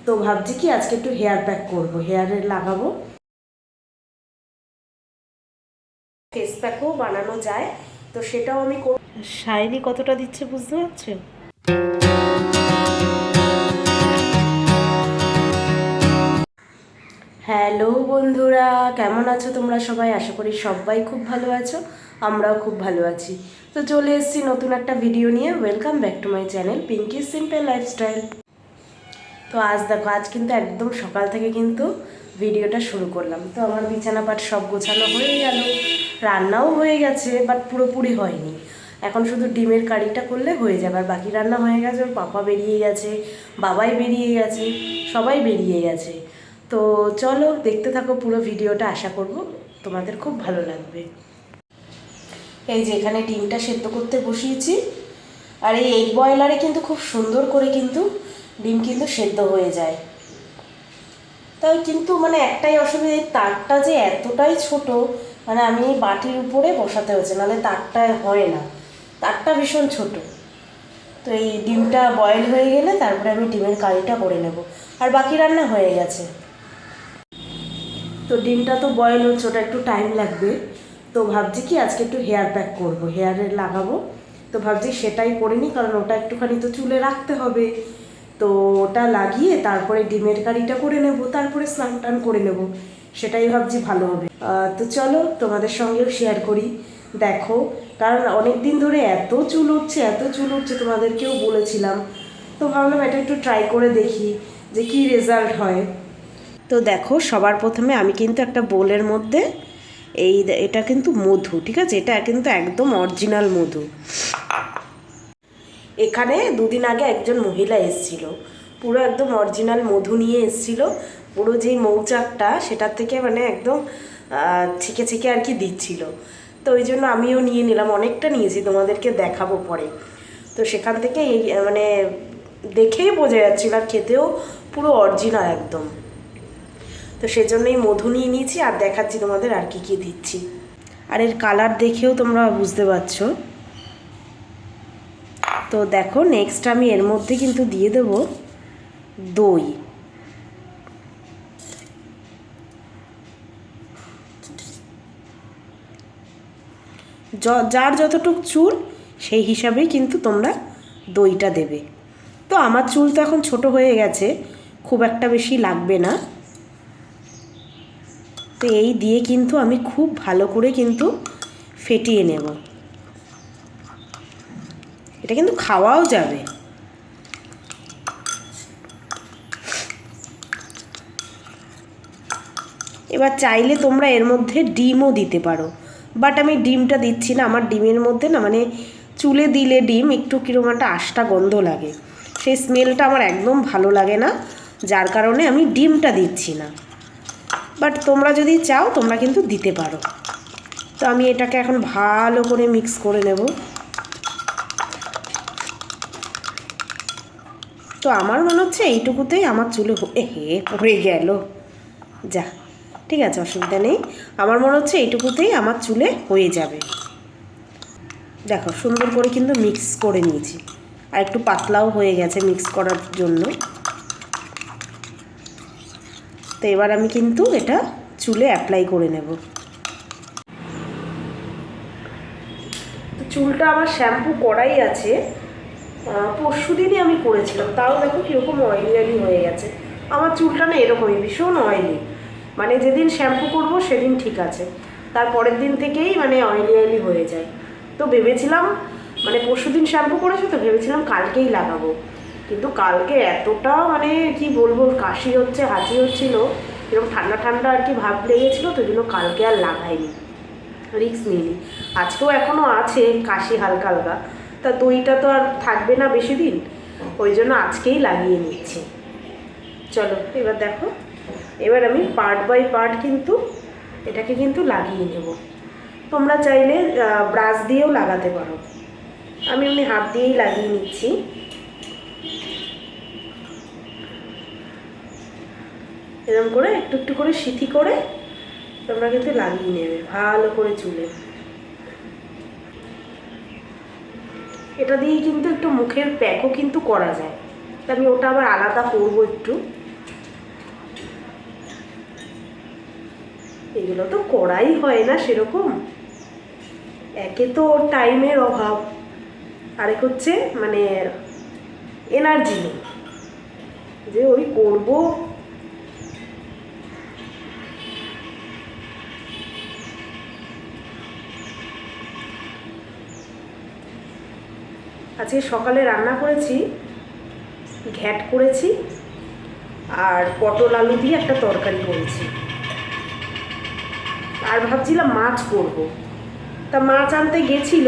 তো ভাবছি কি আজকে একটু হেয়ার প্যাক করবো, হেয়ারে লাগাবো। ফেস প্যাকও বানানো যায়, তো সেটাও আমি শাইনি কতটা দিচ্ছে বুঝতে পারছো? হ্যালো বন্ধুরা, কেমন আছো তোমরা সবাই? আশা করি সবাই খুব ভালো আছো, আমরাও খুব ভালো আছি। তো চলে এসেছি নতুন একটা ভিডিও নিয়ে। Welcome back to my channel Pinky simple lifestyle. তো আজ দেখো, আজ কিন্তু একদম সকাল থেকে কিন্তু ভিডিওটা শুরু করলাম। তো আমার বিছানা পাট সব গোছানো হয়ে গেল, রান্নাও হয়ে গেছে, বাট পুরোপুরি হয়নি। এখন শুধু ডিমের কারিটা করলে হয়ে যাবে, আর বাকি রান্না হয়ে গেছে। ওর পাপা বেরিয়ে গেছে, বাবাই বেরিয়ে গেছে, সবাই বেরিয়ে গেছে। তো চলো দেখতে থাকো পুরো ভিডিওটা, আশা করব তোমাদের খুব ভালো লাগবে। এই যে এখানে ডিমটা সেদ্ধ করতে বসিয়েছি, আর এই এগ বয়লারে কিন্তু খুব সুন্দর করে কিন্তু ডিম কিন্তু সেদ্ধ হয়ে যায়। তাই কিন্তু মানে একটাই অসুবিধা, এই তারটা যে এতটাই ছোট, মানে আমি এই বাটির উপরে বসাতে হচ্ছে, নাহলে তারটা হয় না, তারটা ভীষণ ছোট। তো এই ডিমটা বয়েল হয়ে গেলে তারপরে আমি ডিমের কারিটা করে নেব, আর বাকি রান্না হয়ে গেছে। তো ডিমটা তো বয়েল হচ্ছে, ওটা একটু টাইম লাগবে। তো ভাবছি কি আজকে একটু হেয়ার প্যাক করবো, হেয়ারে লাগাবো। তো ভাবছি সেটাই করে নিই, কারণ ওটা একটুখানি তো চুলে রাখতে হবে। তো ওটা লাগিয়ে তারপরে ডিমের কারিটা করে নেব, তারপরে স্নান টান করে নেব, সেটাই ভাবছি ভালো হবে। তো চলো তোমাদের সঙ্গেও শেয়ার করি, দেখো। কারণ অনেক দিন ধরে এত চুল উঠছে, এত চুল উঠছে, তোমাদেরকেও বলেছিলাম। তো ভাবলাম এটা একটু ট্রাই করে দেখি যে কী রেজাল্ট হয়। তো দেখো, সবার প্রথমে আমি কিন্তু একটা বোলের মধ্যে এটা কিন্তু মধু, ঠিক আছে, এটা কিন্তু একদম অরিজিনাল মধু। এখানে দুদিন আগে একজন মহিলা এসেছিল, পুরো একদম অরিজিনাল মধু নিয়ে এসেছিল। পুরো যেই মৌচাকটা সেটার থেকে মানে একদম ছেঁকে ছেঁকে আর কি দিচ্ছিল। তো ওই জন্য আমিও নিয়ে নিলাম, অনেকটা নিয়েছি, তোমাদেরকে দেখাবো পরে। তো সেখান থেকে এই মানে দেখেই বোঝা যাচ্ছিল, আর খেতেও পুরো অরিজিনাল একদম। তো সেজন্যই মধু নিয়ে নিয়েছি, আর দেখাচ্ছি তোমাদের আর কি কি দিচ্ছি। আর এর কালার দেখেও তোমরা বুঝতে পারছো। তো দেখো, নেক্সট আমি এর মধ্যে কিন্তু দিয়ে দেব দই। যার যতটুক চুল সেই হিসাবেই কিন্তু তোমরা দইটা দেবে। তো আমার চুল তো এখন ছোট হয়ে গেছে, খুব একটা বেশি লাগবে না। তো এই দিয়ে কিন্তু আমি খুব ভালো করে কিন্তু ফেটিয়ে নেব। এটা কিন্তু খাওয়াও যাবে। এবার চাইলে তোমরা এর মধ্যে ডিমও দিতে পারো, বাট আমি ডিমটা দিচ্ছি না। আমার ডিমের মধ্যে না মানে চুলে দিলে ডিম একটু কীরকম একটা আষ্টা গন্ধ লাগে, সেই স্মেলটা আমার একদম ভালো লাগে না, যার কারণে আমি ডিমটা দিচ্ছি না। বাট তোমরা যদি চাও তোমরা কিন্তু দিতে পারো। তো আমি এটাকে এখন ভালো করে মিক্স করে নেব। তো আমার মনে হচ্ছে এইটুকুতেই আমার চুলে পড়ে গেল, যা, ঠিক আছে, অসুবিধা নেই। আমার মনে হচ্ছে এইটুকুতেই আমার চুলে হয়ে যাবে। দেখো সুন্দর করে কিন্তু মিক্স করে নিয়েছি, আর একটু পাতলাও হয়ে গেছে মিক্স করার জন্য। তো এবার আমি কিন্তু এটা চুলে অ্যাপ্লাই করে নেব। তো চুলটা আমার শ্যাম্পু করাই আছে, পরশু দিনই আমি করেছিলাম, তাও দেখো কীরকম অয়েলি অয়েলি হয়ে গেছে। আমার চুলটা না এরকমই ভীষণ অয়েলি, মানে যেদিন শ্যাম্পু করব সেদিন ঠিক আছে, তারপরের দিন থেকেই মানে অয়েলি অয়েলি হয়ে যায়। তো ভেবেছিলাম, মানে পরশু দিন শ্যাম্পু করেছে তো ভেবেছিলাম কালকেই লাগাবো, কিন্তু কালকে এতটা মানে কি বলবো, কাশি হচ্ছে, হাঁচি হচ্ছিল, এরকম ঠান্ডা ঠান্ডা আর কি ভাব লেগেছিলো, তো জন্য কালকে আর লাগাইনি, রিস্ক নিইনি। আজকেও এখনও আছে কাশি হালকা হালকা, তা দইটা তো আর থাকবে না বেশি দিন, ওই জন্য আজকেই লাগিয়ে নিচ্ছি। চলো এবার দেখো, এবার আমি পার্ট বাই পার্ট কিন্তু এটাকে কিন্তু লাগিয়ে নেব। তোমরা চাইলে ব্রাশ দিয়েও লাগাতে পারো, আমি এমনি হাত দিয়েই লাগিয়ে নিচ্ছি। এরকম করে একটু একটু করে সিথি করে তোমরা কিন্তু লাগিয়ে নেবে ভালো করে চুলে। এটা দিয়েই কিন্তু একটু মুখের প্যাকও কিন্তু করা যায়, তা আমি ওটা আবার আলাদা করবো একটু। এগুলো তো করাই হয় না সেরকম। একে তো টাইমের অভাব, আরেক হচ্ছে মানে এনার্জি নেই যে ওই করব। আজকে সকালে রান্না করেছি, ঘ্যাট করেছি আর পটল আলু দিয়ে একটা তরকারি করেছি। আর ভাবছিলাম মাছ করব, তা মাছ আনতে গেছিল,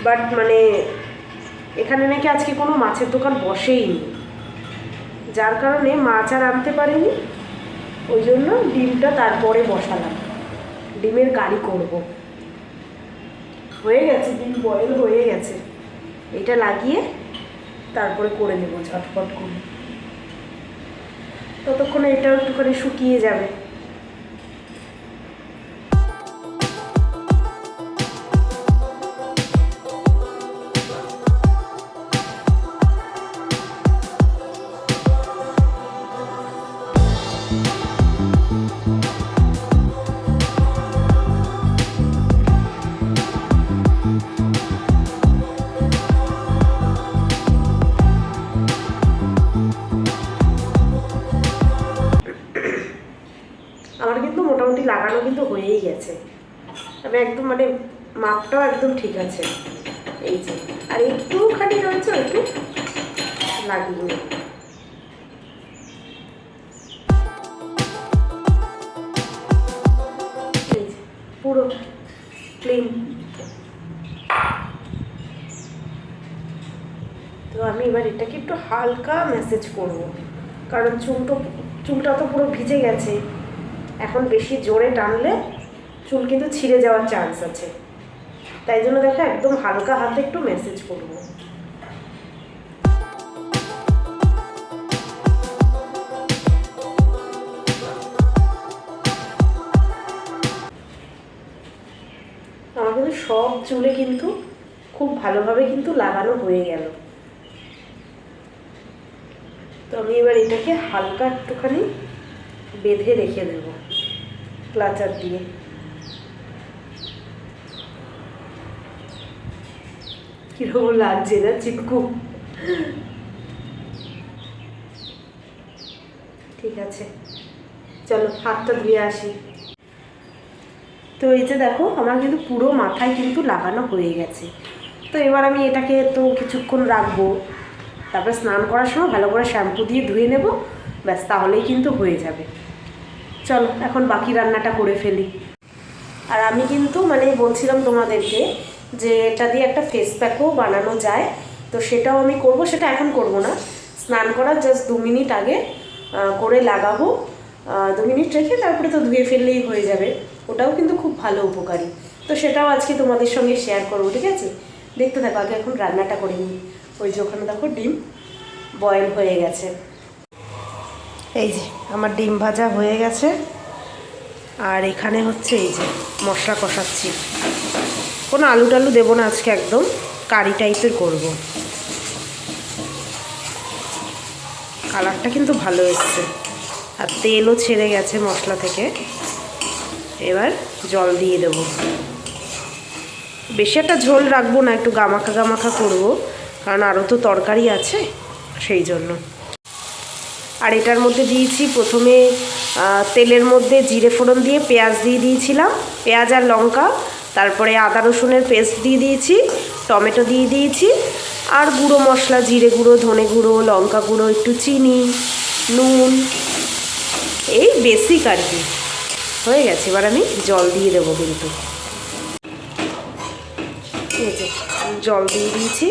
বাট মানে এখানে নাকি আজকে কোনো মাছের দোকান বসেইনি, যার কারণে মাছ আর আনতে পারিনি। ওই জন্য ডিমটা তারপরে বসালাম, ডিমের কারি করব। হয়ে গেছে, ডিম বয়েল হয়ে গেছে, এটা লাগিয়ে তারপরে করে নেব ঝটপট করে। ততক্ষণে এটাও একটুখানি শুকিয়ে যাবে। আমার কিন্তু মোটামুটি লাগানো কিন্তু হয়েই গেছে, আমি একদম মানে মাপটাও একদম ঠিক আছে। এই যে আর একটুখানি রয়েছে, একটু লাগিয়ে পুরো ক্লিন। তো আমি এবার এটাকে একটু হালকা ম্যাসেজ করব, কারণ চুলটা তো পুরো ভিজে গেছে। এখন বেশি জোরে টানলে চুল কিন্তু ছিঁড়ে যাওয়ার চান্স আছে, তাই জন্য দেখো একদম হালকা হাতে একটু ম্যাসেজ করব। আমার কিন্তু সব চুলে কিন্তু খুব ভালোভাবে কিন্তু লাগানো হয়ে গেল। তো আমি এবার এটাকে হালকা একটুখানি বেঁধে রেখে দেব ক্লাচার দিয়ে। কিরকম লাগছে না চিপকু? ঠিক আছে, চলো হাতটা ধুয়ে আসি। তো এই যে দেখো আমার কিন্তু পুরো মাথায় কিন্তু লাগানো হয়ে গেছে। তো এবার আমি এটাকে তো কিছুক্ষণ রাখবো, তারপরে স্নান করার সময় ভালো করে শ্যাম্পু দিয়ে ধুয়ে নেব, ব্যাস তাহলেই কিন্তু হয়ে যাবে। চলো এখন বাকি রান্নাটা করে ফেলি। আর আমি কিন্তু মানে বলছিলাম তোমাদেরকে যে এটা দিয়ে একটা ফেস প্যাকও বানানো যায়, তো সেটাও আমি করব। সেটা এখন করব না, স্নান করার জাস্ট 2 মিনিট আগে করে লাগাবো, 2 মিনিট রেখে তারপরে তো ধুয়ে ফেললেই হয়ে যাবে। ওটাও কিন্তু খুব ভালো উপকারী, তো সেটাও আজকে তোমাদের সঙ্গে শেয়ার করবো, ঠিক আছে? দেখতে থাকো, আগে এখন রান্নাটা করে নিই। ওই যে ওখানে দেখো ডিম বয়েল হয়ে গেছে। এই যে আমার ডিম ভাজা হয়ে গেছে, আর এখানে হচ্ছে এই যে মশলা কষাচ্ছি। কোনো আলু টালু দেবো না আজকে, একদম কারি টাইপের করব। কালারটা কিন্তু ভালো এসছে, আর তেলও ছেড়ে গেছে মশলা থেকে। এবার জল দিয়ে দেবো, বেশি একটা ঝোল রাখবো না, একটু গামাখা গামাখা করবো, কারণ আরও তো তরকারি আছে সেই জন্য। আর এটার মধ্যে দিয়েছি প্রথমে তেলের মধ্যে জিরে ফোড়ন দিয়ে পেঁয়াজ দিয়ে দিয়েছিলাম, পেঁয়াজ আর লঙ্কা, তারপরে আদা রসুনের পেস্ট দিয়ে দিয়েছি, টমেটো দিয়ে দিয়েছি, আর গুঁড়ো মশলা জিরে গুঁড়ো, ধনে গুঁড়ো, লঙ্কা গুঁড়ো, একটু চিনি, নুন, এই বেসিক আর কি। হয়ে গেছে, এবার আমি জল দিয়ে দেবো কিন্তু। এই যে জল দিয়ে দিয়েছি,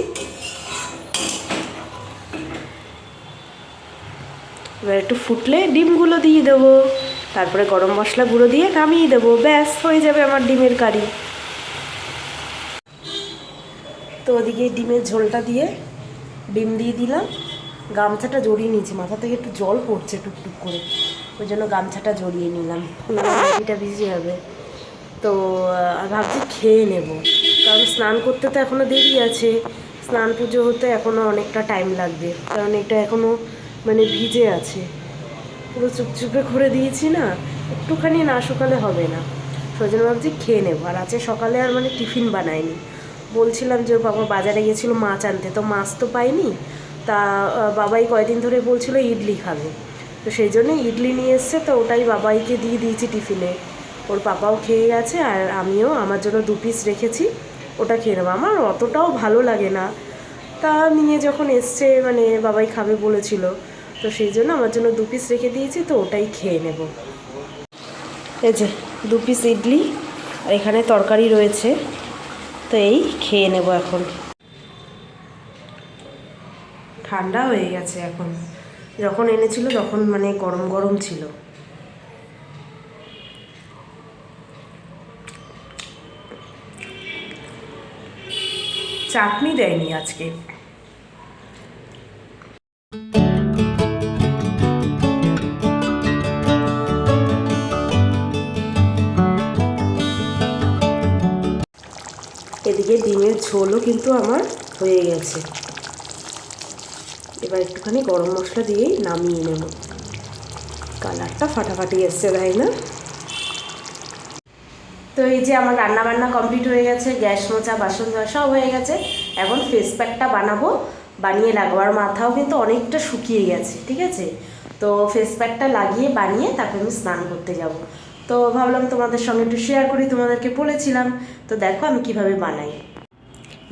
এবার একটু ফুটলে ডিমগুলো দিয়ে দেবো, তারপরে গরম মশলা গুঁড়ো দিয়ে নামিয়ে দেবো, ব্যাস হয়ে যাবে আমার ডিমের কারি। তো ওদিকে ডিমের ঝোলটা দিয়ে ডিম দিয়ে দিলাম, গামছাটা জড়িয়ে নিয়েছি, মাথা থেকে একটু জল পড়ছে টুকটুক করে, ওই জন্য গামছাটা জড়িয়ে নিলাম, এটা ভিজে যাবে। তো ভাবছি খেয়ে নেব, কারণ স্নান করতে তো এখনও দেরি আছে, স্নান পুজো হতে এখনও অনেকটা টাইম লাগবে, কারণ এটা এখনও মানে ভিজে আছে, পুরো চুপচুপে করে দিয়েছি না, একটুখানি না শুকালে হবে না, সেই জন্য ভাবছি খেয়ে নেবো। আর আজকে সকালে আর মানে টিফিন বানাইনি, বলছিলাম যে ওর বাবা বাজারে গেছিলো মাছ আনতে, তো মাছ তো পাইনি। তা বাবাই কয়দিন ধরে বলছিল ইডলি খাবে, তো সেই জন্য ইডলি নিয়ে এসছে, তো ওটাই বাবাইকে দিয়ে দিয়েছি টিফিনে। ওর পাপাও খেয়ে গেছে, আর আমিও আমার জন্য 2 পিস রেখেছি, ওটা খেয়ে নেবো। আমার অতটাও ভালো লাগে না, তা নিয়ে যখন এসছে মানে বাবাই খাবে বলেছিল, তো সেই জন্য আমার জন্য 2 পিস রেখে দিয়েছি, তো ওটাই খেয়ে নেব। এই যে 2 পিস ইডলি, আর এখানে তরকারি রয়েছে, তো এই খেয়ে নেব এখন। ঠান্ডা হয়ে গেছে এখন, যখন এনেছিল তখন মানে গরম গরম ছিল। চাটনি দেয়নি আজকে। এদিকে ডিমের ঝোলও কিন্তু আমার হয়ে গেছে, এবার একটুখানি গরম মশলা দিয়েই নামিয়ে নেব। কালারটা ফাটাফাটি এসছে, তাই না? তো এই যে আমার রান্না বান্না কমপ্লিট হয়ে গেছে, গ্যাস মোছা বাসন ধোয়া সব হয়ে গেছে। এখন ফেস প্যাকটা বানাবো, বানিয়ে লাগবো। আর মাথাও কিন্তু অনেকটা শুকিয়ে গেছে, ঠিক আছে? তো ফেস প্যাকটা লাগিয়ে বানিয়ে তারপর আমি স্নান করতে যাব। তো ভাবলাম তোমাদের সঙ্গে একটু শেয়ার করি, তোমাদেরকে বলেছিলাম। তো দেখো আমি কিভাবে বানাই।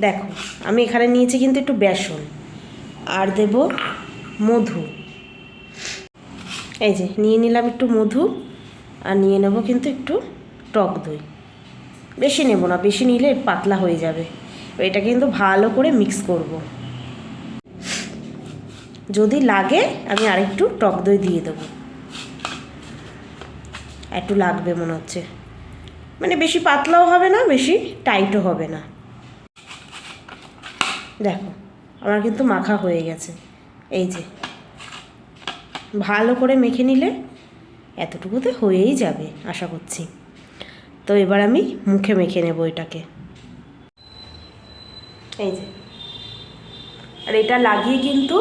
দেখো আমি এখানে নিয়েছি কিন্তু একটু বেসন, আর দেব মধু। এই যে নিয়ে নিলাম একটু মধু, আর নিয়ে নেব কিন্তু একটু টক দই। বেশি নেব না, বেশি নিলে পাতলা হয়ে যাবে। এটা কিন্তু ভালো করে মিক্স করব। যদি লাগে আমি আরেকটু টক দই দিয়ে দেবো, একটু লাগবে মনে হচ্ছে, মানে বেশি পাতলাও হবে না, বেশি টাইটও হবে না। দেখো আমার কিন্তু মাখা হয়ে গেছে। এই যে ভালো করে মেখে নিলে এতটুকুতে হয়েই যাবে আশা করছি। তো এবার আমি মুখে মেখে নেব এটাকে। এই যে, আর এটা লাগিয়ে কিন্তু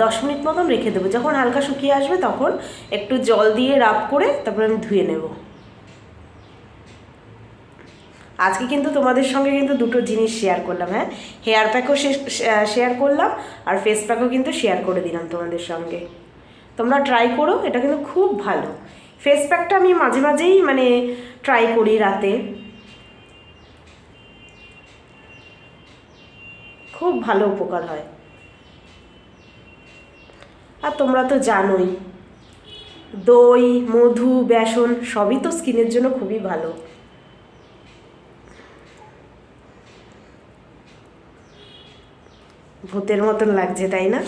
10 মিনিট মতন রেখে দেবো। যখন হালকা শুকিয়ে আসবে তখন একটু জল দিয়ে রাব করে তারপরে আমি ধুয়ে নেব। আজকে কিন্তু তোমাদের সঙ্গে কিন্তু দুটো জিনিস শেয়ার করলাম। হ্যাঁ, হেয়ার প্যাকও শেয়ার করলাম, আর ফেস প্যাকও কিন্তু শেয়ার করে দিলাম তোমাদের সঙ্গে। তোমরা ট্রাই করো, এটা কিন্তু খুব ভালো। ফেস প্যাকটা আমি মাঝে মাঝেই মানে ট্রাই করি রাতে, খুব ভালো উপকার হয়। আর তোমরা তো জানোই দই, মধু, বেসন সবই তো স্কিনের জন্য খুবই ভালো। ভূতের মতন লাগছে, তাই না?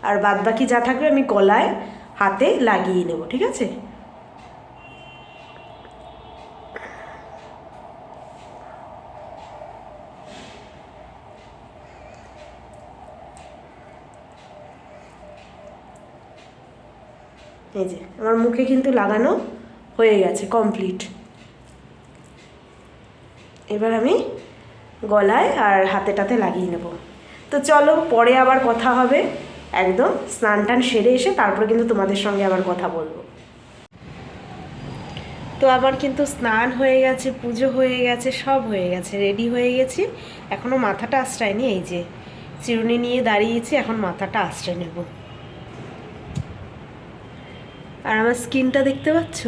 আর বাদ বাকি যা থাকবে আমি গলায় হাতে লাগিয়ে নেব, ঠিক আছে? এই যে আমার মুখে কিন্তু লাগানো হয়ে গেছে কমপ্লিট। এবার আমি গলায় আর হাতেটাতে লাগিয়ে নেব। তো চলো পরে আবার কথা হবে, একদম স্নান টান সেরে এসে তারপরে কিন্তু তোমাদের সঙ্গে আবার কথা বলবো। তো আবার কিন্তু স্নান হয়ে গেছে, পুজো হয়ে গেছে, সব হয়ে গেছে, রেডি হয়ে গেছি। এখনও মাথাটা আশ্রয়নি, এই যে চিরুনি নিয়ে দাঁড়িয়েছি, এখন মাথাটা আশ্রয় নেব। আর আমার স্কিনটা দেখতে পাচ্ছ,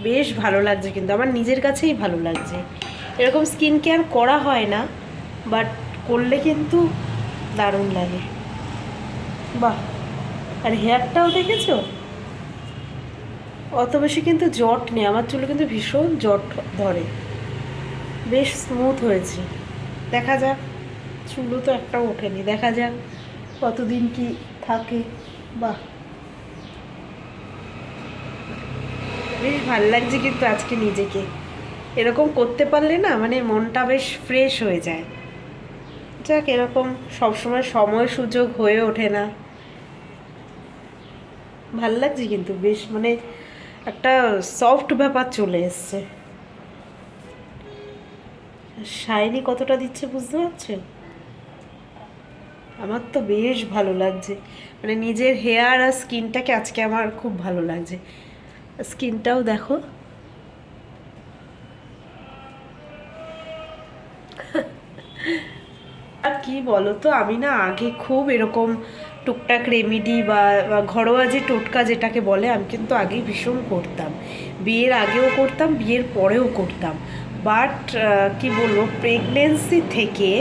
বেশ ভালো লাগছে, কিন্তু আমার নিজের কাছেই ভালো লাগছে। এরকম স্কিন কেয়ার করা হয় না, বাট করলে কিন্তু দারুণ লাগে। বাহ, আর হেয়ারটাও দেখেছো, অত বেশি কিন্তু জট নেই। আমার চুলে কিন্তু ভীষণ জট ধরে, বেশ স্মুথ হয়েছে। দেখা যাক, চুলও তো একটাও ওঠেনি, দেখা যাক কতদিন কি থাকে। বাহ, বেশ ভালো লাগছে কিন্তু আজকে নিজেকে এরকম করতে পারলে না, মানে মনটা বেশ ফ্রেশ হয়ে যায়। যাক, এরকম সবসময় সময় সুযোগ হয়ে ওঠে না। ভাল লাগছে কিন্তু বেশ, মানে একটা সফট ব্যাপার চলে এসছে। শাইনি কতটা দিচ্ছে বুঝতে পারছো? আমার তো বেশ ভালো লাগছে, মানে নিজের হেয়ার আর স্কিনটাকে আজকে আমার খুব ভালো লাগছে। স্কিনটাও দেখো, আর কি বলো তো, আমি না আগে খুব এরকম টুকটাক রেমেডি বা ঘরোয়া যে টোটকা যেটাকে বলে, আমি কিন্তু আগে ভীষণ করতাম। বিয়ের আগেও করতাম, বিয়ের পরেও করতাম। বাট কি বলবো, প্রেগনেন্সি থেকে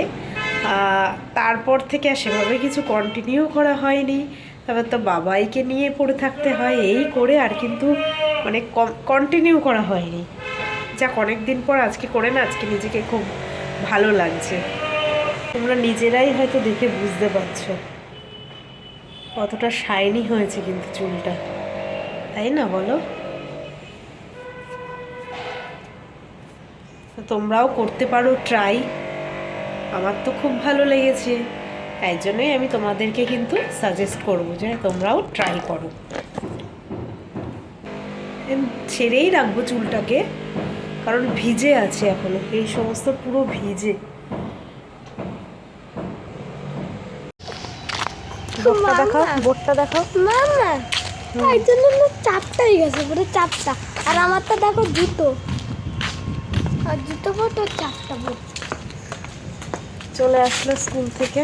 তারপর থেকে আর সেভাবে কিছু কন্টিনিউ করা হয়নি। তারপর তো বাবাইকে নিয়ে পড়ে থাকতে হয়, এই করে আর কিন্তু মানে কন্টিনিউ করা হয়নি। যাক, অনেক দিন পর আজকে করে না, আজকে নিজেকে খুব ভালো লাগছে। তোমরা নিজেরাই হয়তো দেখে বুঝতে পারছো কতটা শাইনি হয়েছে কিন্তু চুলটা, তাই না বলো? তো তোমরাও করতে পারো ট্রাই, আমার তো খুব ভালো লেগেছে, তাই জন্যই আমি তোমাদেরকে কিন্তু সাজেস্ট করবো যে তোমরাও ট্রাই করো। ছেড়েই রাখবো চুলটাকে, কারণ ভিজে আছে এখনো, এই সমস্ত পুরো ভিজে। বোটটা দেখাও, বোটটা দেখাও। মামা তাই জন্য না চাপটাই গেছে, পুরো চাপটা। আর আমারটা দেখো জুতো, আর জুতো পরতো চাপটা পড়ছে। চলে আসলো স্কুল থেকে।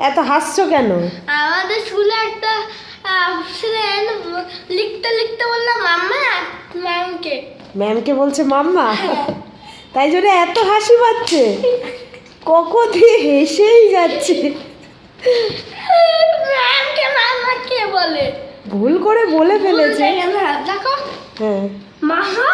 এত হাসছো কেন? আমাদের স্কুলে একটা ফ্রেন্ড লিখতে লিখতে বললাম মাম্মা ম্যামকে। ম্যামকে বলছে মাম্মা, তাই জন্য এত হাসি পাচ্ছে, কখন দিয়ে হেসেই যাচ্ছে। ম্যামকে মাম্মা কে বলে? ভুল করে বলে ফেলেছে। দেখো হ্যাঁ, মামা।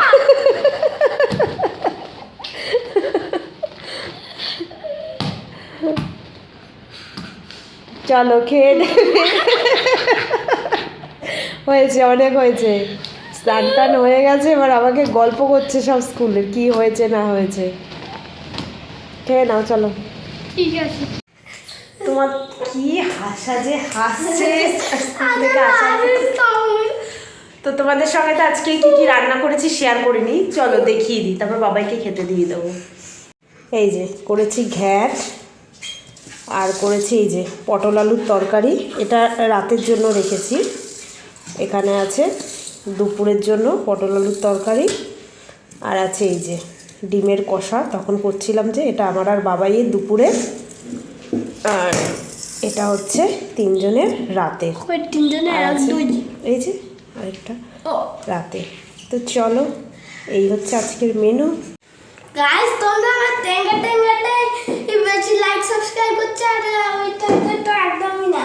চলো খেয়ে নেবে। হয়েছে, অনেক হয়েছে। স্নান টান হয়ে গেছে, এবার আমাকে গল্প করছে সব স্কুলের কি হয়েছে না হয়েছে। খেয়ে নাও, চলো। ঠিক আছে। তোমার কি হাসা যে হাসছে স্কুল থেকে তো তোমাদের সঙ্গে তো আজকে কি কি রান্না করেছি শেয়ার করিনি, চলো দেখিয়ে দিই, তারপর বাবাইকে খেতে দিয়ে দেবো। এই যে করেছি ঘ্যাট, আর করেছি এই যে পটল আলুর তরকারি, এটা রাতের জন্য রেখেছি। এখানে আছে দুপুরের জন্য পটল আলুর তরকারি, আর আছে এই যে ডিমের কষা, তখন করছিলাম যে এটা আমার আর বাবাইয়ের দুপুরে, আর এটা হচ্ছে তিনজনের রাতে। তিনজনের এই যে আরেকটা রাতে। তো চলো, এই হচ্ছে আজকের মেনু। গাইস তোমরা আমার টেঙ্গাতে বেশি লাইক সাবস্ক্রাইব করছে, আর ওইটা তো একদমই না।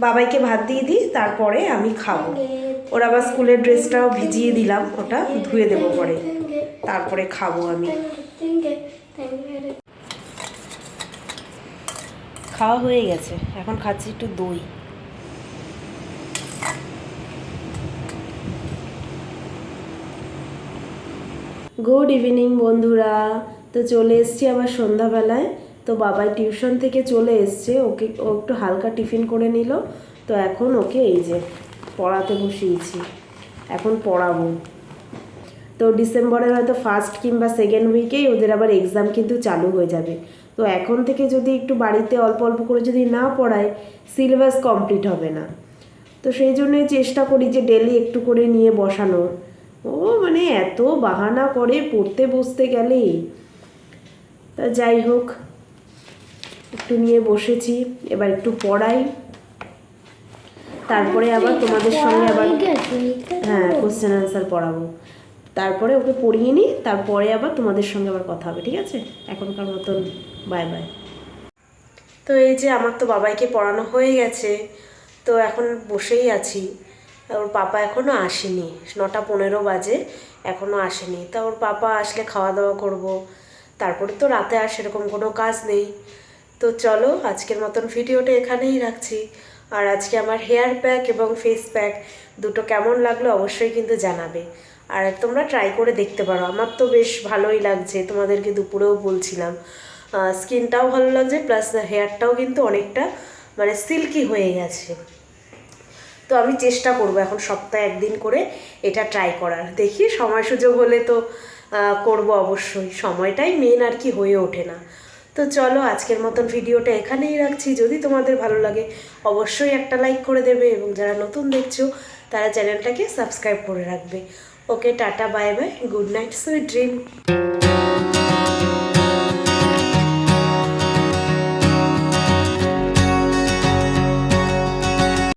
বাবাইকে ভাত দিয়ে দিই, তারপরে আমি খাবো। ওর আবার স্কুলের ড্রেসটাও ভিজিয়ে দিলাম, ওটা ধুয়ে দেবো পরে, তারপরে খাবো আমি। খাওয়া হয়ে গেছে, এখন খাচ্ছি একটু দই। গুড ইভিনিং বন্ধুরা, তো চলে এসছি আবার সন্ধ্যাবেলায়। তো বাবাই টিউশন থেকে চলে এসছে, ও একটু হালকা টিফিন করে নিল। তো এখন ওকে এই যে পড়াতে বসিয়েছি, এখন পড়াবো। তো ডিসেম্বরের হয়তো ফার্স্ট কিংবা সেকেন্ড উইকেই ওদের আবার এক্সাম কিন্তু চালু হয়ে যাবে। তো এখন থেকে যদি একটু বাড়িতে অল্প অল্প করে যদি না পড়ায়, সিলেবাস কমপ্লিট হবে না। তো সেই জন্যই চেষ্টা করি যে ডেলি একটু করে নিয়ে বসানো। ও মানে এত বাহানা করে পড়তে বসতে গেলেই। তা যাই হোক, একটু নিয়ে বসেছি, এবার একটু পড়াই, তারপরে আবার তোমাদের সঙ্গে আবার হ্যাঁ কোশ্চেন আনসার পড়াবো। তারপরে ওকে পড়িয়ে নিই, তারপরে আবার তোমাদের সঙ্গে আবার কথা হবে, ঠিক আছে? এখনকার মতন বাই বাই। তো এই যে আমার তো বাবাইকে পড়ানো হয়ে গেছে, তো এখন বসেই আছি। ওর পাপা এখনও আসেনি, 9:15 বাজে, এখনও আসেনি। তা ওর পাপা আসলে খাওয়া দাওয়া করব, তারপরে তো রাতে আর সেরকম কোনো কাজ নেই। তো চলো আজকের মতন ভিডিওটা এখানেই রাখছি। আর আজকে আমার হেয়ার প্যাক এবং ফেস প্যাক দুটো কেমন লাগলো অবশ্যই কিন্তু জানাবে, আর তোমরা ট্রাই করে দেখতে পারো। আমার তো বেশ ভালোই লাগছে, তোমাদেরকে দুপুরেও বলছিলাম। স্কিনটাও ভালো লাগছে, প্লাস হেয়ারটাও কিন্তু অনেকটা মানে সিল্কি হয়ে গেছে। তো আমি চেষ্টা করব এখন সপ্তাহে একদিন করে এটা ট্রাই করার, দেখি সময় সুযোগ হলে তো করব অবশ্যই, সময়টাই মেন আর কি হয়ে ওঠে না। তো চলো আজকের মতন ভিডিওটা এখানেই রাখছি। যদি তোমাদের ভালো লাগে অবশ্যই একটা লাইক করে দেবে, এবং যারা নতুন দেখছো তারা চ্যানেলটাকে সাবস্ক্রাইব করে রাখবে। Okay, tata, bye bye, good night, sweet dream.